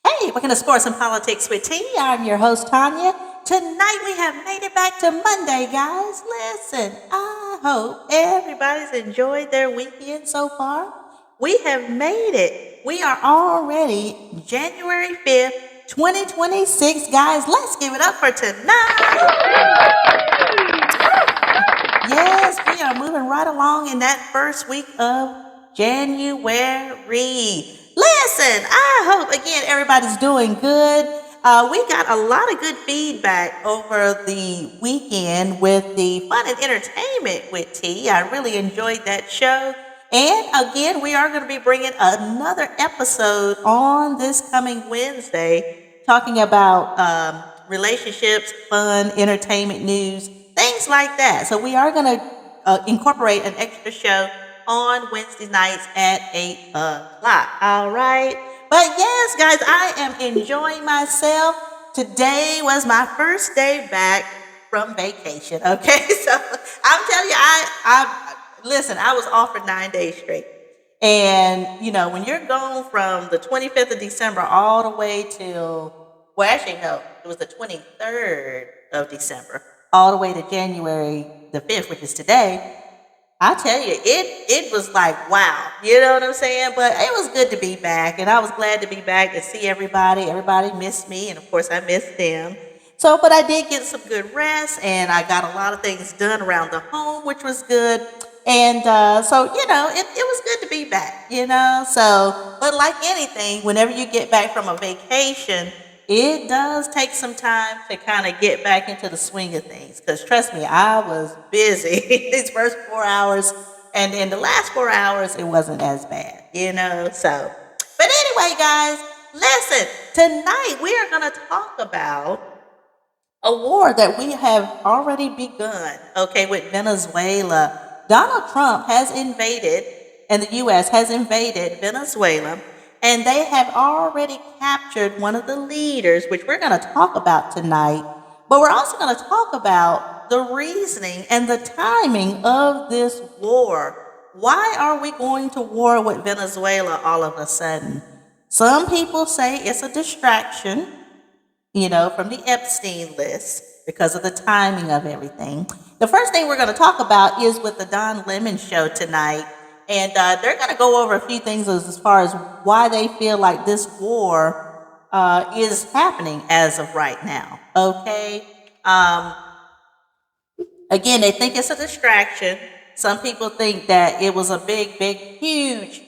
Hey, welcome to Sports and Politics with T. I'm your host, Tanya. Tonight we have made it back to Monday, guys. Listen, I hope everybody's enjoyed their weekend so far. We have made it. We are already January 5th, 2026. Guys, let's give it up for tonight. Yes, we are moving right along in that first week of January. Listen, I hope again everybody's doing good. We got a lot of good feedback over the weekend with the fun and entertainment with T. I really enjoyed that show. And again, we are going to be bringing another episode on this coming Wednesday talking about relationships, fun, entertainment news, things like that. So we are going to incorporate an extra show on Wednesday nights at 8 o'clock. All right. But yes, guys, I am enjoying myself. Today was my first day back from vacation. Okay. So I'm telling you, I listen, I was off for 9 days straight. And, you know, when you're gone from the 25th of December all the way till, well, actually, no, it was the 23rd of December, all the way to January the 5th, which is today. I tell you, it was like, wow, you know what I'm saying? But it was good to be back, and I was glad to be back and see everybody. Everybody missed me, and of course, I missed them. So, but I did get some good rest, and I got a lot of things done around the home, which was good. And so, you know, it was good to be back, you know? So, but like anything, whenever you get back from a vacation, it does take some time to kind of get back into the swing of things. Because trust me, I was busy these first 4 hours. And in the last 4 hours, it wasn't as bad, you know? So, but anyway, guys, listen, tonight we are going to talk about a war that we have already begun, okay, with Venezuela. Donald Trump has invaded, and the U.S. has invaded Venezuela, and they have already captured one of the leaders, which we're going to talk about tonight. But we're also going to talk about the reasoning and the timing of this war. Why are we going to war with Venezuela all of a sudden? Some people say it's a distraction, you know, from the Epstein list because of the timing of everything. The first thing we're going to talk about is with the Don Lemon show tonight. And they're going to go over a few things as far as why they feel like this war is happening as of right now. Okay. Again, they think it's a distraction. Some people think that it was a big, big, huge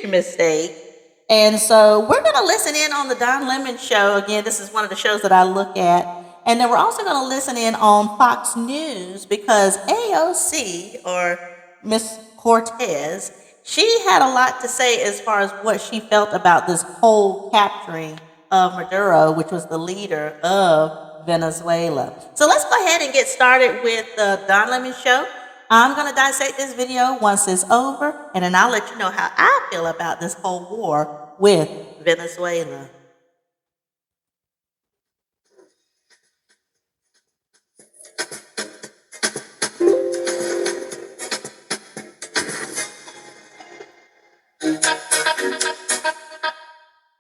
mistake. And so we're going to listen in on the Don Lemon show. Again, this is one of the shows that I look at. And then we're also going to listen in on Fox News because AOC, or Miss Cortez, she had a lot to say as far as what she felt about this whole capturing of Maduro, which was the leader of Venezuela. So let's go ahead and get started with the Don Lemon show. I'm going to dissect this video once it's over, and then I'll let you know how I feel about this whole war with Venezuela.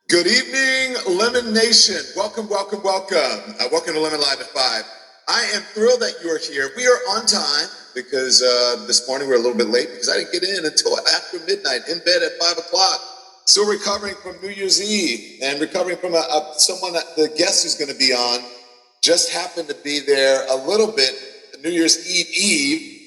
Good evening, Lemon Nation. Welcome, welcome, welcome. Welcome to Lemon Live at 5. I am thrilled that you are here. We are on time because this morning we're a little bit late because I didn't get in until after midnight, in bed at 5 o'clock. Still recovering from New Year's Eve and recovering from someone, the guest who's going to be on, just happened to be there a little bit, New Year's Eve,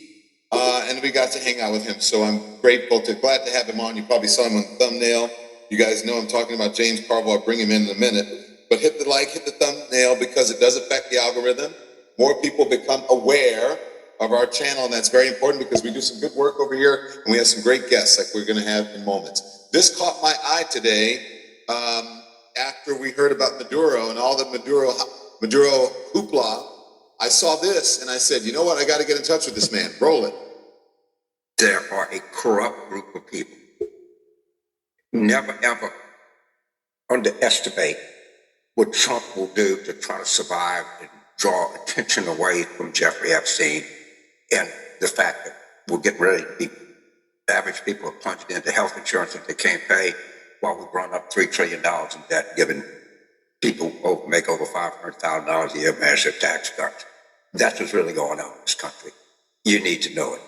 and we got to hang out with him. So I'm glad to have him on. You probably saw him on the thumbnail. You guys know I'm talking about James Carville. I'll bring him in a minute. But hit the like, hit the thumbnail because it does affect the algorithm. More people become aware of our channel, and that's very important because we do some good work over here, and we have some great guests like we're going to have in moments. This caught my eye today after we heard about Maduro and all the Maduro hoopla. I saw this, and I said, you know what? I got to get in touch with this man. Roll it. There are a corrupt group of people. Never, ever underestimate what Trump will do to try to survive and draw attention away from Jeffrey Epstein and the fact that we'll get ready to be average people are plunged into health insurance that they can't pay while we've run up $3 trillion in debt, given people make over $500,000 a year, massive tax cuts. That's what's really going on in this country. You need to know it.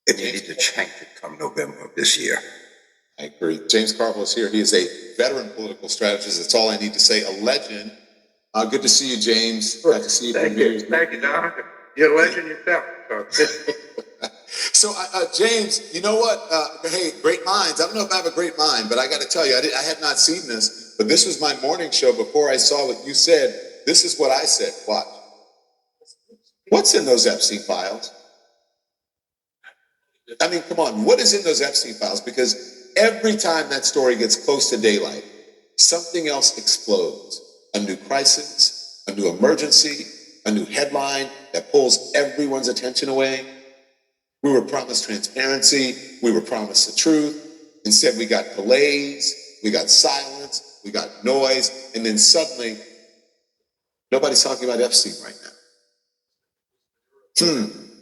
And you need to change it come November of this year. I agree. James Carville is here. He is a veteran political strategist. That's all I need to say. A legend. Good to see you, James. Glad to see you. Thank you, Don. You're a legend yourself. So, James, you know what? Hey, great minds. I don't know if I have a great mind, but I got to tell you, I had not seen this, but this was my morning show before I saw what you said. This is what I said. Watch. What's in those Epstein files? I mean, come on. What is in those Epstein files? Because every time that story gets close to daylight, something else explodes. A new crisis, a new emergency, a new headline that pulls everyone's attention away. We were promised transparency. We were promised the truth. Instead, we got delays. We got silence. We got noise. And then suddenly, nobody's talking about Epstein right now.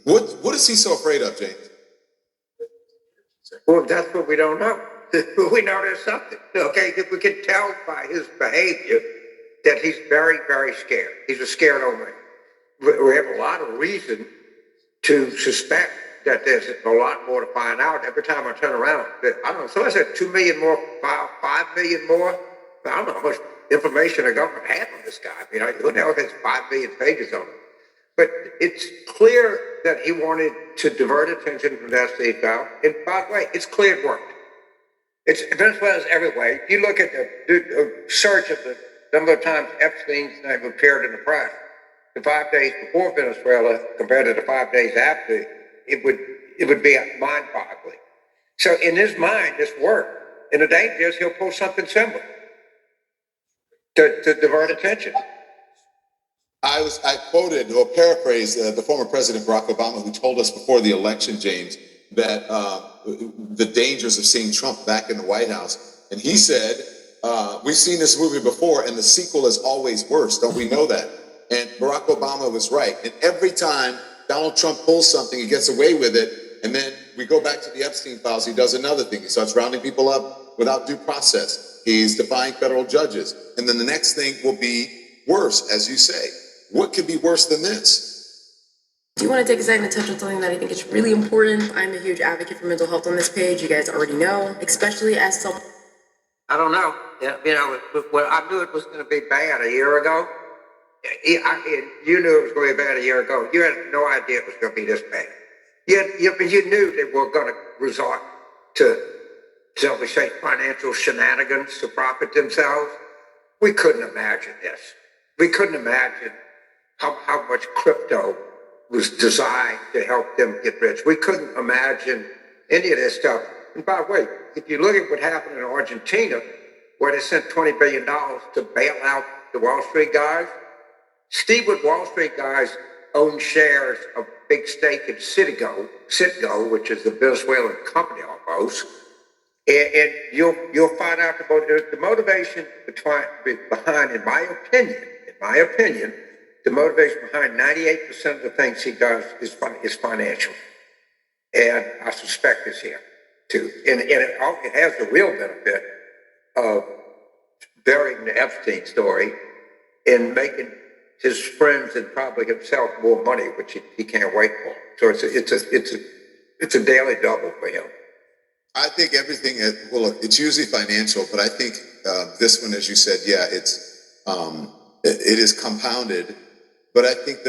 What is he so afraid of, James? Well, that's what we don't know. We know there's something. Okay, if we can tell by his behavior that he's very, very scared. He's a scared old man. We have a lot of reason to suspect that there's a lot more to find out. Every time I turn around, I don't know, someone said 2 million more, 5 million more. I don't know how much information the government had on this guy. You know, who the hell has 5 million pages on him? But it's clear that he wanted to divert attention from that state file. And by the way, it's clear it worked. Venezuela's everywhere. If you look at the search of the number of times Epstein's name appeared in the press, the 5 days before Venezuela compared to the 5 days after, it would be mind-boggling. So in his mind, this worked. And the danger is he'll pull something similar to divert attention. I quoted or paraphrased the former President Barack Obama, who told us before the election, James, that the dangers of seeing Trump back in the White House. And he said, we've seen this movie before, and the sequel is always worse. Don't we know that? And Barack Obama was right. And every time Donald Trump pulls something, he gets away with it. And then we go back to the Epstein files. He does another thing. He starts rounding people up without due process. He's defying federal judges. And then the next thing will be worse, as you say. What could be worse than this? Do you want to take a second to touch on something that I think is really important? I'm a huge advocate for mental health on this page. You guys already know, especially as someone. I don't know. You know, well, I knew it was going to be bad a year ago. You knew it was going to be bad a year ago. You had no idea it was going to be this bad. You knew they were going to resort to, shall we say, financial shenanigans to profit themselves. We couldn't imagine this. We couldn't imagine how much crypto was designed to help them get rich. We couldn't imagine any of this stuff. And by the way, if you look at what happened in Argentina, where they sent $20 billion to bail out the Wall Street guys, Steve Wall Street guys own shares of big stake in Citgo, which is the Venezuelan company almost. And you'll find out about the motivation behind, in my opinion, the motivation behind 98% of the things he does is financial. And I suspect it's here too. And it has the real benefit of burying the Epstein story and making his friends and probably himself more money, which he can't wait for. So it's a daily double for him. I think everything, well, look, it's usually financial, but I think this one, as you said, yeah, it is compounded. But I think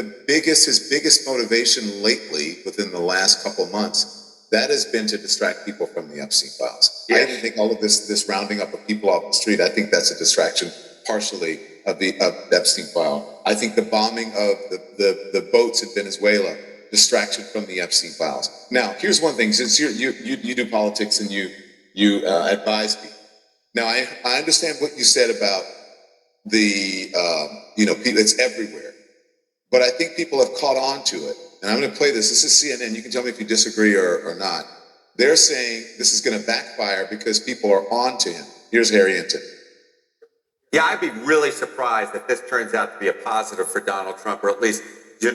his biggest motivation lately, within the last couple of months, that has been to distract people from the Epstein files. Yes. I didn't think all of this rounding up of people off the street, I think that's a distraction partially of the Epstein file. I think the bombing of the boats in Venezuela, distraction from the Epstein files. Now, here's one thing, since you do politics and you advise people. Now, I understand what you said about the, people, it's everywhere. But I think people have caught on to it. And I'm going to play this. This is CNN. You can tell me if you disagree or not. They're saying this is going to backfire because people are on to him. Here's Harrington. Yeah, I'd be really surprised if this turns out to be a positive for Donald Trump, or at least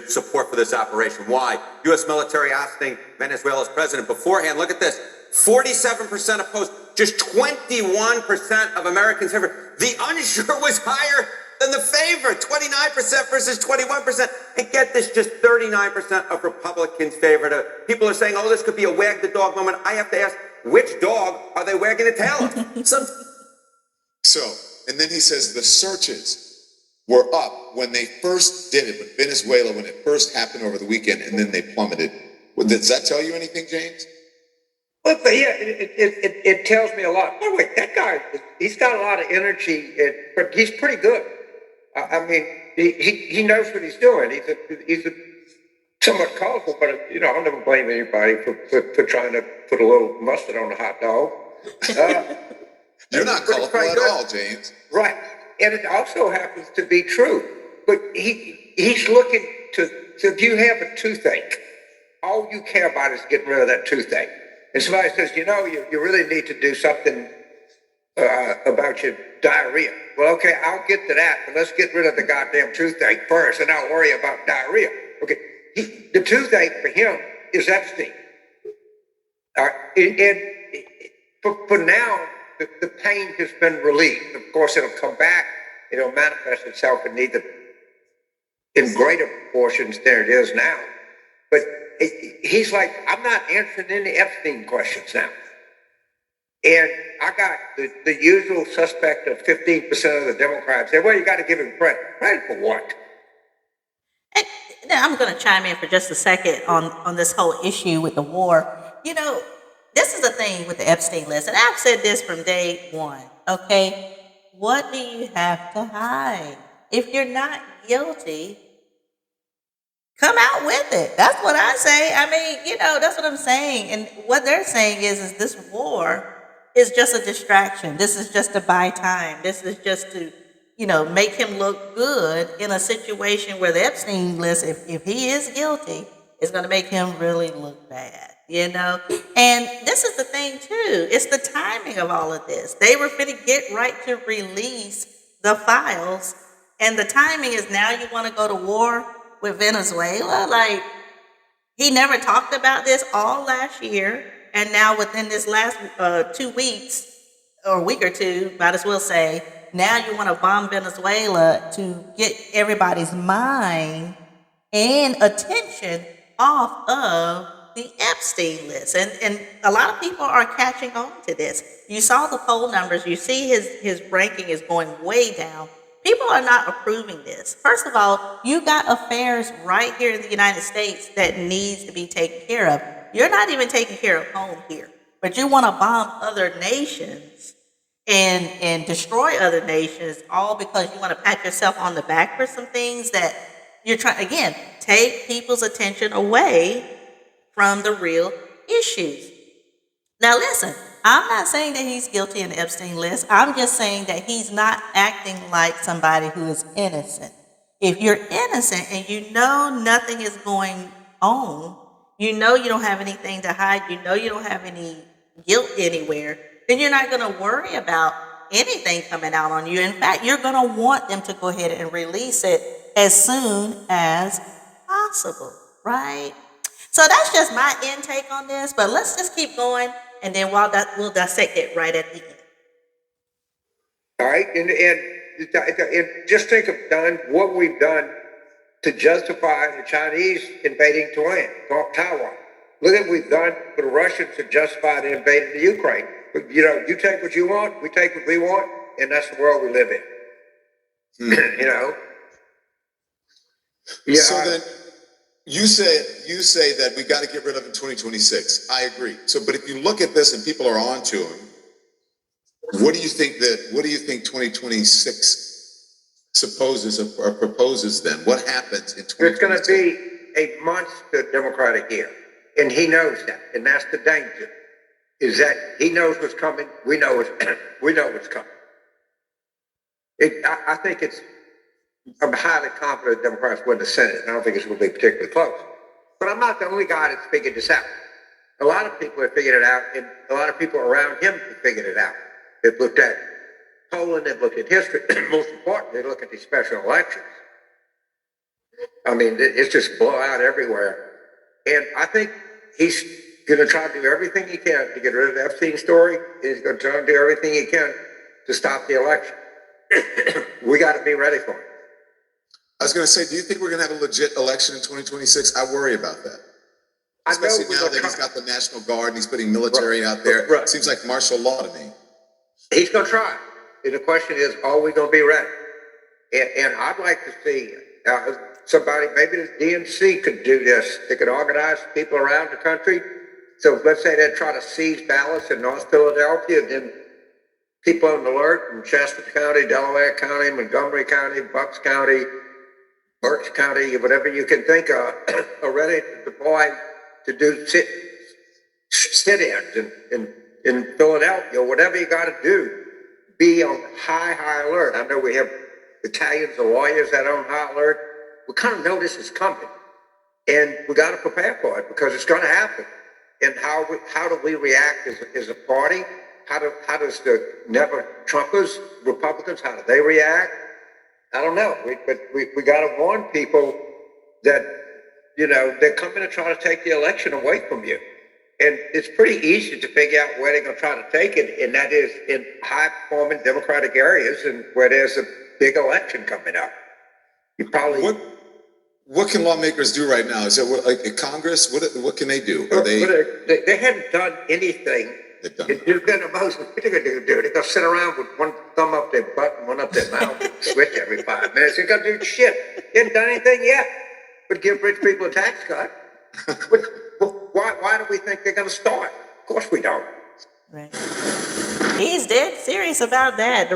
support for this operation. Why? U.S. military ousting Venezuela's president beforehand. Look at this. 47% opposed. Just 21% of Americans favor. The unsure was higher than the favor, 29% versus 21%. And get this, just 39% of Republicans favored it. People are saying, oh, this could be a wag the dog moment. I have to ask, which dog are they wagging the tail of? So, and then he says the searches were up when they first did it with Venezuela, when it first happened over the weekend, and then they plummeted. Well, does that tell you anything, James? Well, but yeah, it tells me a lot. By the way, that guy, he's got a lot of energy, but he's pretty good. I mean, he knows what he's doing. He's a somewhat colorful, but I'll never blame anybody for trying to put a little mustard on a hot dog. You're not colorful at all, James. Right, and it also happens to be true. But he's looking to. So if you have a toothache, all you care about is getting rid of that toothache. And somebody says, you really need to do something about your diarrhea. Well, okay, I'll get to that, but let's get rid of the goddamn toothache first, and I'll worry about diarrhea. Okay, the toothache for him is Epstein. All right, and for now, the pain has been relieved. Of course, it'll come back. It'll manifest itself in greater proportions than it is now. But he's like, I'm not answering any Epstein questions now. And I got the usual suspect of 15% of the Democrats say, well, you got to give him credit. Credit for what? And now I'm going to chime in for just a second on this whole issue with the war. This is the thing with the Epstein list, and I've said this from day one, okay? What do you have to hide? If you're not guilty, come out with it. That's what I say. I mean, that's what I'm saying. And what they're saying is this war is just a distraction. This is just to buy time. This is just to, make him look good in a situation where the Epstein list, if he is guilty, is going to make him really look bad, And this is the thing, too. It's the timing of all of this. They were finna get right to release the files, and the timing is now you want to go to war with Venezuela. Like, he never talked about this all last year, and now within this last 2 weeks or a week or two, might as well say, now you want to bomb Venezuela to get everybody's mind and attention off of the Epstein list. And a lot of people are catching on to this. You saw the poll numbers. You see his ranking is going way down. People are not approving this. First of all, you got affairs right here in the United States that needs to be taken care of. You're not even taking care of home here, but you want to bomb other nations and destroy other nations, all because you want to pat yourself on the back for some things that you're trying, again, take people's attention away from the real issues. Now listen, I'm not saying that he's guilty in the Epstein list. I'm just saying that he's not acting like somebody who is innocent. If you're innocent and you know nothing is going on, you know you don't have anything to hide, you know you don't have any guilt anywhere, then you're not going to worry about anything coming out on you. In fact, you're going to want them to go ahead and release it as soon as possible, right? So that's just my intake on this, but let's just keep going, and then we'll dissect it right at the end. All right, and just think of, Don, what we've done to justify the Chinese invading Taiwan. Look at what we've done for the Russians to justify the invading the Ukraine. You take what you want, we take what we want, and that's the world we live in. Yeah. So then you say that we got to get rid of in 2026. I agree. So, but if you look at this and people are on to him, what do you think 2026 supposes or proposes then? What happens in 2026? It's going to be a monster Democratic year, and he knows that, and that's the danger. Is that he knows what's coming? We know what's coming. I think I'm highly confident Democrats win the Senate. I don't think it's going to be particularly close. But I'm not the only guy that's figured this out. A lot of people have figured it out, and a lot of people around him have figured it out. They've looked at polling, they've looked at history. Most importantly, they look at these special elections. I mean, it's just blowout everywhere. And I think he's going to try to do everything he can to get rid of the Epstein story. He's going to try to do everything he can to stop the election. we got to be ready for it. I was going to say, do you think we're going to have a legit election in 2026? I worry about that. Especially now that he's got the National Guard and he's putting military out there. Right. It seems like martial law to me. He's going to try. And the question is, are we going to be ready? And I'd like to see somebody, maybe the DNC could do this. They could organize people around the country. So let's say they try to seize ballots in North Philadelphia, and then people on alert in Chester County, Delaware County, Montgomery County, Bucks County, Berks County, whatever you can think of, are ready to deploy to do sit-ins in Philadelphia, whatever you got to do, be on high alert. I know we have Italians and lawyers that are on high alert. We kind of know this is coming, and we got to prepare for it because it's going to happen. And how do we react as a party? How does the never-Trumpers, Republicans, how do they react? I don't know. But we got to warn people that, they're coming to try to take the election away from you. And it's pretty easy to figure out where they're going to try to take it, and that is in high-performing Democratic areas and where there's a big election coming up. You probably... What can lawmakers do right now? Is it like Congress? What can they do? They haven't done anything. It's been the most. What they're going to do? They're going to sit around with one thumb up their butt and one up their mouth and switch every 5 minutes. They're going to do shit. They haven't done anything yet. But give rich people a tax cut. Why do we think they're going to start? Of course we don't. Right. He's dead serious about that.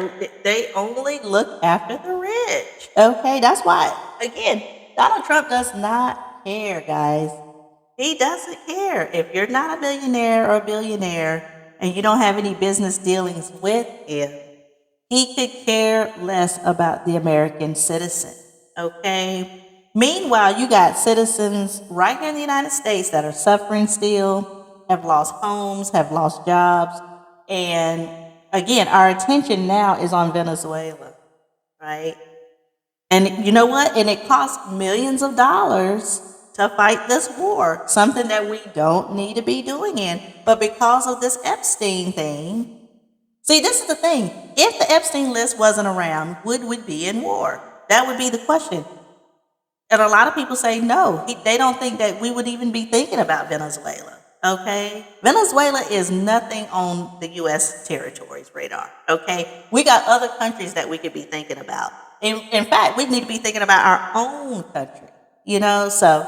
They only look after the rich. Okay, that's why. Again, Donald Trump does not care, guys. He doesn't care. If you're not a millionaire or a billionaire and you don't have any business dealings with him, he could care less about the American citizen. Okay? Meanwhile, you got citizens right here in the United States that are suffering still, have lost homes, have lost jobs. And again, our attention now is on Venezuela, right? And you know what? And it costs millions of dollars to fight this war, something that we don't need to be doing in. But because of this Epstein thing, see, this is the thing. If the Epstein list wasn't around, would we be in war? That would be the question. And a lot of people say no. They don't think that we would even be thinking about Venezuela. Okay? Venezuela is nothing on the U.S. territory's radar. Okay? We got other countries that we could be thinking about. In fact, we need to be thinking about our own country. So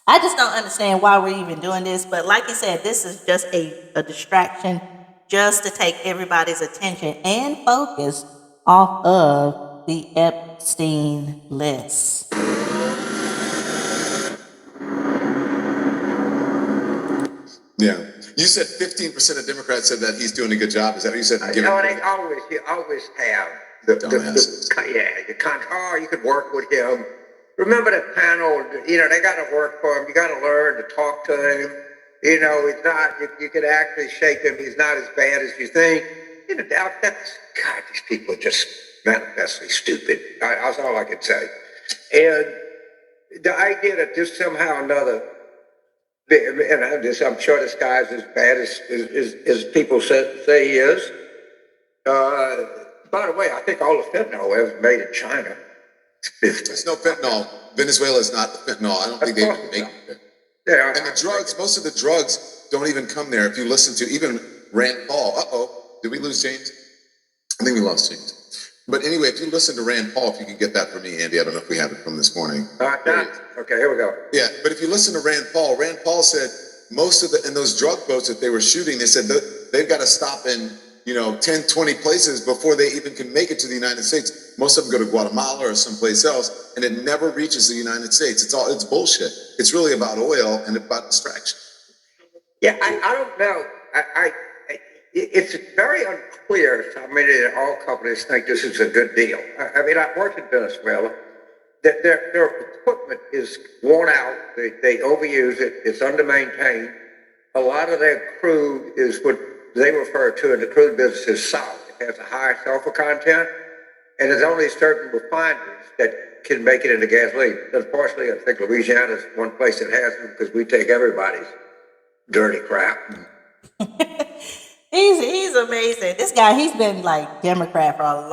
I just don't understand why we're even doing this. But like you said, this is just a distraction just to take everybody's attention and focus off of the Epstein list. Yeah. You said 15% of Democrats said that he's doing a good job. Is that what you said? You always have you could work with him. Remember the panel, they got to work for him. You got to learn to talk to him. He's not, you could actually shake him. He's not as bad as you think. God, these people are just manifestly stupid. That's all I can say. And the idea that this somehow or another, and I'm sure this guy's as bad as people say he is. By the way, I think all the fentanyl is made in China. There's no fentanyl. Venezuela is not the fentanyl. I don't think they even make it. Yeah, and the drugs, most of the drugs don't even come there. If you listen to even Rand Paul, did we lose James? I think we lost James. But anyway, if you listen to Rand Paul, if you can get that for me, Andy, I don't know if we have it from this morning. Okay, here we go. Yeah, but if you listen to Rand Paul said most of in those drug boats that they were shooting, they said they've got to stop in 10, 20 places before they even can make it to the United States. Most of them go to Guatemala or someplace else, and it never reaches the United States. It's bullshit. It's really about oil and about distraction. Yeah, I don't know. It's very unclear how many of all companies think this is a good deal. I've worked in Venezuela. Their equipment is worn out. They overuse it. It's under-maintained. A lot of their crude is what they refer to in the crude business as solid. It has a high sulfur content, and there's only certain refineries that can make it into gasoline. Unfortunately, I think Louisiana is one place that has it because we take everybody's dirty crap. He's amazing. This guy, he's been like Democrat for a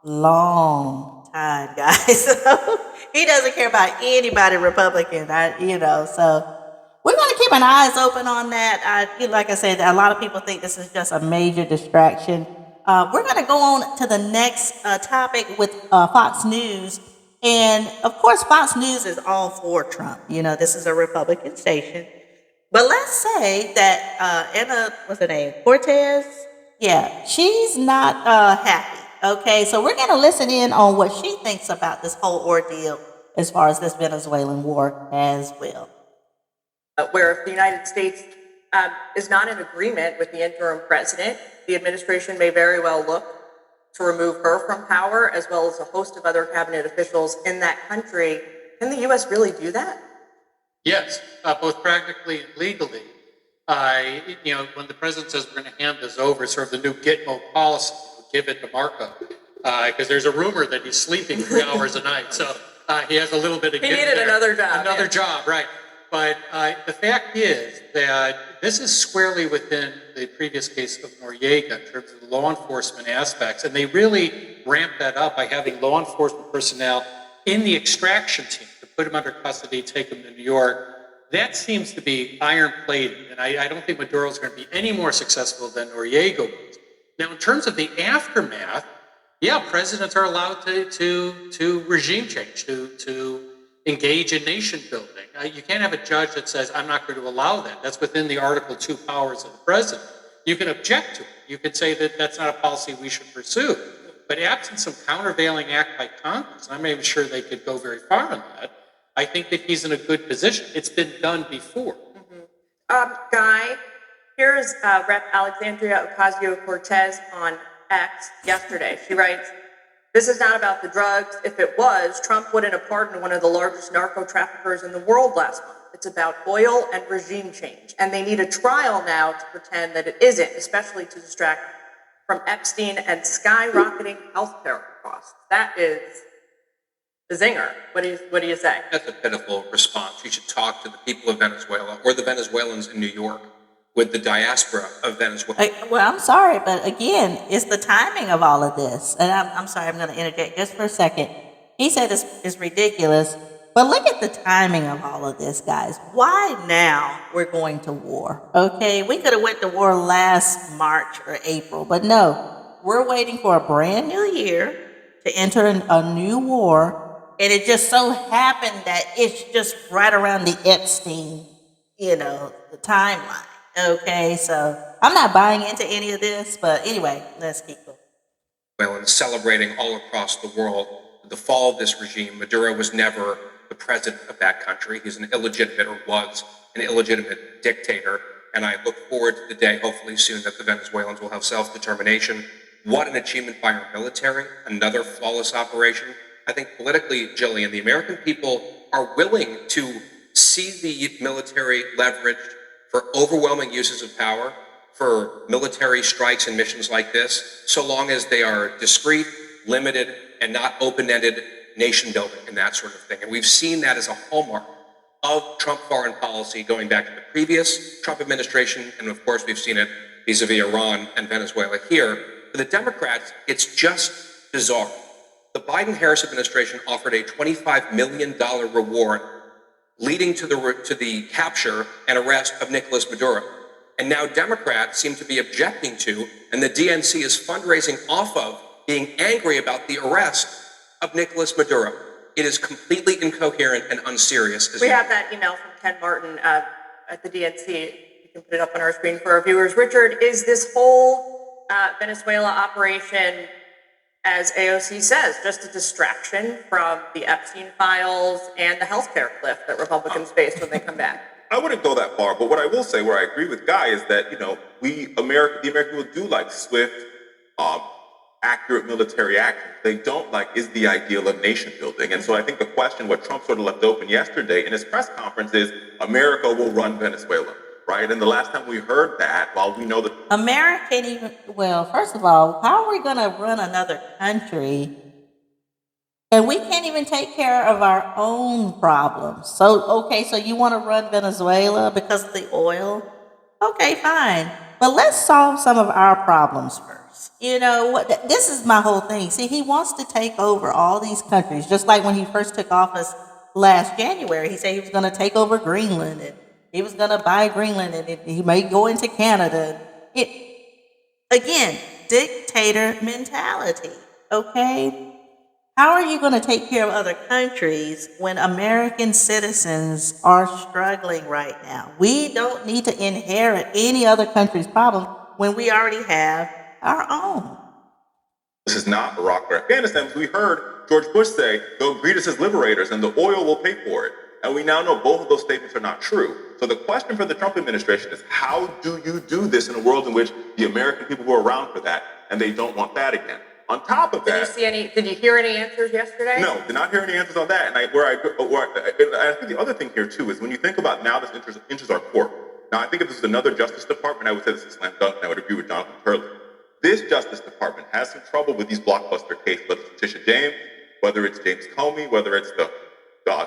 long time, guys. So he doesn't care about anybody Republican. So we're gonna keep an eyes open on that. Like I said, a lot of people think this is just a major distraction. We're gonna go on to the next topic with Fox News. And of course, Fox News is all for Trump. This is a Republican station. But let's say that Anna, what's her name? Cortez? Yeah, she's not happy. Okay, so we're going to listen in on what she thinks about this whole ordeal as far as this Venezuelan war as well. Where if the United States is not in agreement with the interim president, the administration may very well look to remove her from power, as well as a host of other cabinet officials in that country. Can the U.S. really do that? Yes, both practically and legally. When the president says we're going to hand this over, sort of the new Gitmo policy, give it to Marco, because there's a rumor that he's sleeping 3 hours a night, so he has a little bit of. He needed another job. Another job, right? But the fact is that this is squarely within the previous case of Noriega in terms of the law enforcement aspects, and they really ramped that up by having law enforcement personnel in the extraction team to put him under custody, take him to New York. That seems to be iron-plated, and I don't think Maduro is going to be any more successful than Noriega was. Now, in terms of the aftermath, yeah, presidents are allowed to regime change, to engage in nation building. You can't have a judge that says, I'm not going to allow that. That's within the Article 2 powers of the president. You can object to it. You could say that that's not a policy we should pursue. But absent some countervailing act by Congress, and I'm not even sure they could go very far on that, I think that he's in a good position. It's been done before. Guy, here's Rep. Alexandria Ocasio-Cortez on X yesterday. She writes, "This is not about the drugs. If it was, Trump wouldn't have pardoned one of the largest narco traffickers in the world last month. It's about oil and regime change. And they need a trial now to pretend that it isn't, especially to distract from Epstein and skyrocketing healthcare costs." That is the zinger. What do you say? That's a pitiful response. You should talk to the people of Venezuela or the Venezuelans in New York with the diaspora of Venezuela. Well, I'm sorry, but again, it's the timing of all of this. And I'm sorry, I'm going to interject just for a second. He said it's ridiculous, but look at the timing of all of this, guys. Why now we're going to war? Okay, we could have went to war last March or April, but no, we're waiting for a brand new year to enter a new war. And it just so happened that it's just right around the Epstein, the timeline. Okay, so I'm not buying into any of this, but anyway, let's keep going. Well, and celebrating all across the world the fall of this regime. Maduro was never the president of that country. He's an illegitimate, or was an illegitimate dictator. And I look forward to the day, hopefully soon, that the Venezuelans will have self-determination. What an achievement by our military, another flawless operation. I think politically, Jillian, the American people are willing to see the military leveraged for overwhelming uses of power, for military strikes and missions like this, so long as they are discreet, limited, and not open-ended nation building and that sort of thing. And we've seen that as a hallmark of Trump foreign policy going back to the previous Trump administration, and of course we've seen it vis-a-vis Iran and Venezuela here. For the Democrats, it's just bizarre. The Biden-Harris administration offered a $25 million reward leading to the capture and arrest of Nicolas Maduro. And now Democrats seem to be objecting to, and the DNC is fundraising off of, being angry about the arrest of Nicolas Maduro. It is completely incoherent and unserious. We have that email from Ken Martin at the DNC. You can put it up on our screen for our viewers. Richard, is this whole Venezuela operation, as AOC says, just a distraction from the Epstein files and the healthcare cliff that Republicans face when they come back? I wouldn't go that far, but what I will say, where I agree with Guy, is that the American people do like swift, accurate military action. They don't like is the ideal of nation building. And so I think the question, what Trump sort of left open yesterday in his press conference, is America will run Venezuela, right? And the last time we heard that, while we know that America can't even, well, first of all, how are we going to run another country and we can't even take care of our own problems? So you want to run Venezuela because of the oil? Okay, fine. But let's solve some of our problems first. You know what? This is my whole thing. See, he wants to take over all these countries, just like when he first took office last January. He said he was going to take over Greenland and he was going to buy Greenland and he may go into Canada. It again, dictator mentality. Okay, how are you going to take care of other countries when American citizens are struggling right now? We don't need to inherit any other country's problem when we already have our own. This is not Iraq or Afghanistan, because we heard George Bush say, they'll greet us as liberators and the oil will pay for it. And we now know both of those statements are not true. So the question for the Trump administration is, how do you do this in a world in which the American people were around for that and they don't want that again? On top of that, Did you hear any answers yesterday? no, did not hear any answers on that. And I think the other thing here too is when you think about now this enters our court. Now I think if this was another Justice Department, I would say this is a slam dunk, and I would agree with Jonathan Turley. This Justice Department has some trouble with these blockbuster cases, whether it's Letitia James, whether it's James Comey, whether it's the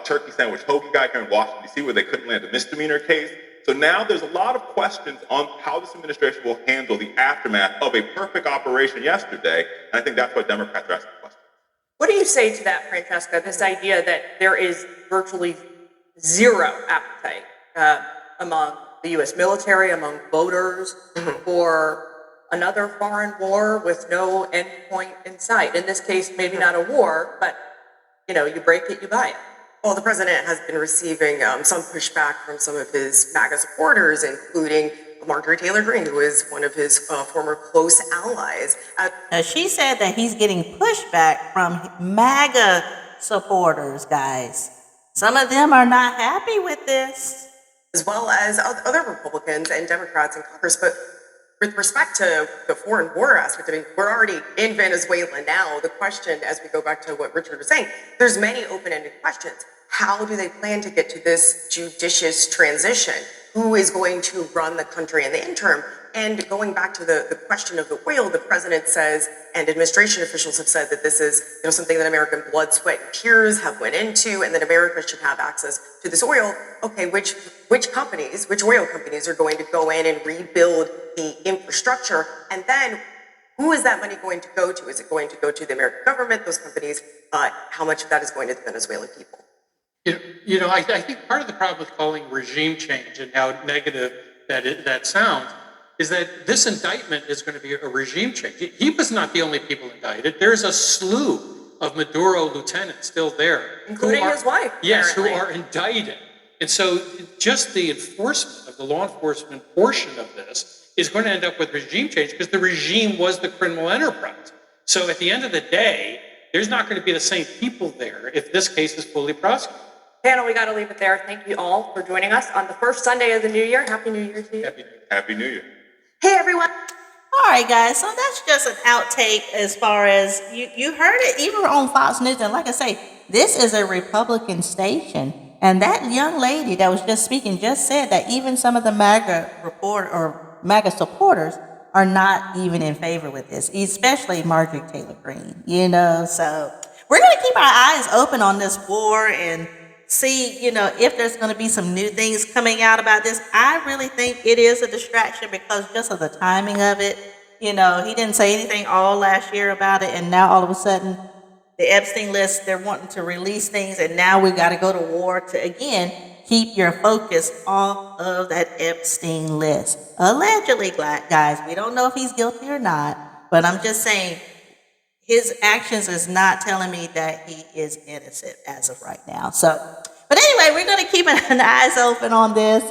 turkey sandwich hoagie guy here in Washington, D.C., where they couldn't land a misdemeanor case. So now there's a lot of questions on how this administration will handle the aftermath of a perfect operation yesterday, and I think that's why Democrats are asking the question. What do you say to that, Francesca? This idea that there is virtually zero appetite among the U.S. military, among voters, for another foreign war with no end point in sight. In this case, maybe not a war, but you break it, you buy it. Well, the president has been receiving some pushback from some of his MAGA supporters, including Marjorie Taylor Greene, who is one of his former close allies. Now, she said that he's getting pushback from MAGA supporters, guys. Some of them are not happy with this. As well as other Republicans and Democrats in Congress. But with respect to the foreign war aspect, I mean, we're already in Venezuela now. The question, as we go back to what Richard was saying, there's many open-ended questions. How do they plan to get to this judicious transition? Who is going to run the country in the interim? And going back to the question of the oil, the president says, and administration officials have said that this is something that American blood, sweat, and tears have went into, and that America should have access to this oil. Okay, which oil companies are going to go in and rebuild the infrastructure? And then who is that money going to go to? Is it going to go to the American government, those companies? How much of that is going to the Venezuelan people? I think part of the problem with calling regime change and how negative that sounds is that this indictment is going to be a regime change. He was not the only people indicted. There's a slew of Maduro lieutenants still there. Including his wife. Yes, apparently. who are indicted. And so just the enforcement of the law enforcement portion of this is going to end up with regime change because the regime was the criminal enterprise. So at the end of the day, there's not going to be the same people there if this case is fully prosecuted. Panel, we got to leave it there. Thank you all for joining us on the first Sunday of the new year. Happy New Year to you. Happy New Year. Hey, everyone. All right, guys. So that's just an outtake as far as you heard it even on Fox News. And like I say, this is a Republican station. And that young lady that was just speaking just said that even some of the MAGA supporters are not even in favor with this, especially Marjorie Taylor Greene. So we're going to keep our eyes open on this war and see, if there's going to be some new things coming out about this. I really think it is a distraction because just of the timing of it. He didn't say anything all last year about it, and now all of a sudden, the Epstein list, they're wanting to release things, and now we've got to go to war to, again, keep your focus off of that Epstein list. Allegedly, guys, we don't know if he's guilty or not, but I'm just saying, his actions is not telling me that he is innocent as of right now. But anyway, we're going to keep an eyes open on this.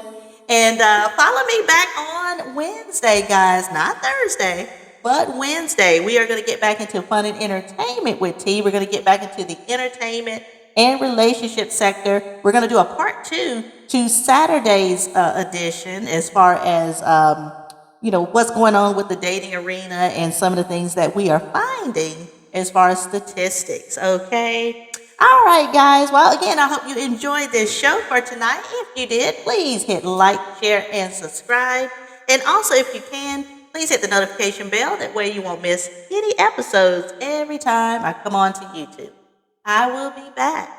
And follow me back on Wednesday, guys. Not Thursday, but Wednesday. We are going to get back into fun and entertainment with T. We're going to get back into the entertainment and relationship sector. We're going to do a part 2 to Saturday's edition as far as what's going on with the dating arena and some of the things that we are finding as far as statistics, okay? All right, guys. Well, again, I hope you enjoyed this show for tonight. If you did, please hit like, share, and subscribe. And also, if you can, please hit the notification bell. That way you won't miss any episodes every time I come on to YouTube. I will be back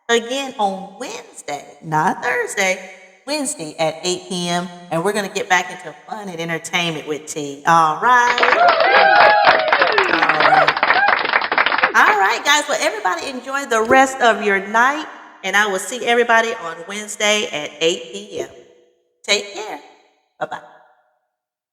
again on Wednesday, not Thursday, Wednesday at 8 p.m. And we're going to get back into fun and entertainment with T. All right. All right, guys. Well, everybody enjoy the rest of your night. And I will see everybody on Wednesday at 8 p.m. Take care. Bye-bye.